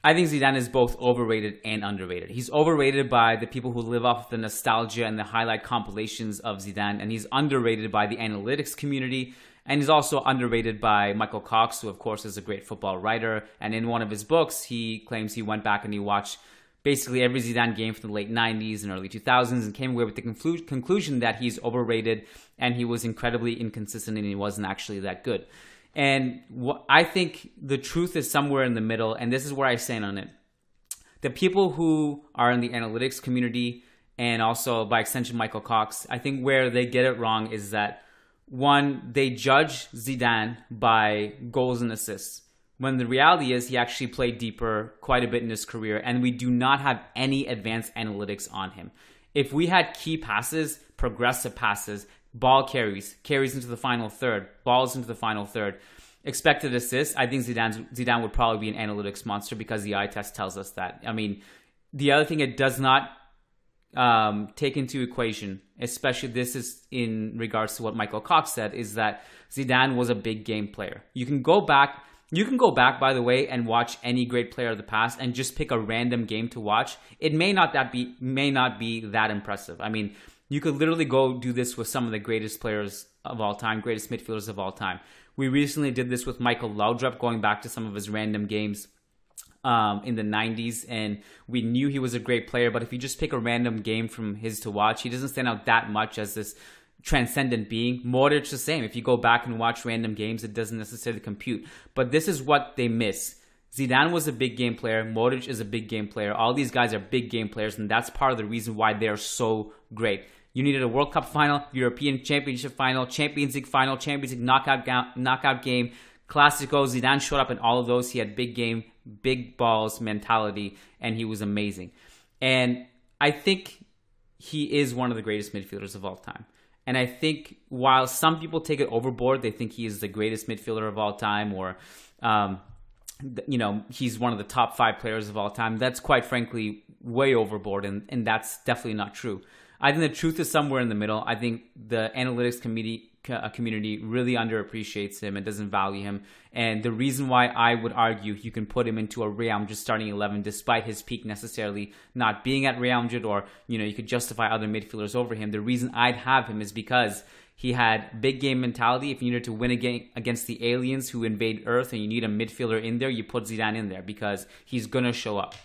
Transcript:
I think Zidane is both overrated and underrated. He's overrated by the people who live off the nostalgia and the highlight compilations of Zidane, and he's underrated by the analytics community. And he's also underrated by Michael Cox, who of course is a great football writer. And in one of his books, he claims he went back and he watched basically every Zidane game from the late 90s and early 2000s and came away with the conclusion that he's overrated and he was incredibly inconsistent and he wasn't actually that good. And I think the truth is somewhere in the middle, and this is where I stand on it. The people who are in the analytics community and also by extension Michael Cox, I think where they get it wrong is that, one, they judge Zidane by goals and assists, when the reality is he actually played deeper quite a bit in his career, and we do not have any advanced analytics on him. If we had key passes, progressive passes, ball carries into the final third, balls into the final third, expected assists, I think Zidane would probably be an analytics monster because the eye test tells us that. I mean, the other thing it does not take into equation, especially this is in regards to what Michael Cox said, is that Zidane was a big game player. You can go back, by the way, and watch any great player of the past and just pick a random game to watch. It may not be that impressive. I mean, you could literally go do this with some of the greatest players of all time, greatest midfielders of all time. We recently did this with Michael Laudrup, going back to some of his random games in the 90s, and we knew he was a great player, but if you just pick a random game from his to watch, he doesn't stand out that much as this transcendent being. Modric the same. If you go back and watch random games, it doesn't necessarily compute. But this is what they miss. Zidane was a big game player. Modric is a big game player. All these guys are big game players, and that's part of the reason why they're so great. You needed a World Cup final, European Championship final, Champions League final, Champions League knockout game, Clasico. Zidane showed up in all of those. He had big game, big balls mentality, and he was amazing. And I think he is one of the greatest midfielders of all time. And I think while some people take it overboard, they think he is the greatest midfielder of all time, or he's one of the top 5 players of all time. That's quite frankly way overboard, and that's definitely not true. I think the truth is somewhere in the middle. I think the analytics community really underappreciates him and doesn't value him. And the reason why I would argue you can put him into a Real Madrid starting 11 despite his peak necessarily not being at Real Madrid, or you could justify other midfielders over him. The reason I'd have him is because he had big game mentality. If you needed to win a game against the aliens who invade Earth and you need a midfielder in there, you put Zidane in there because he's going to show up.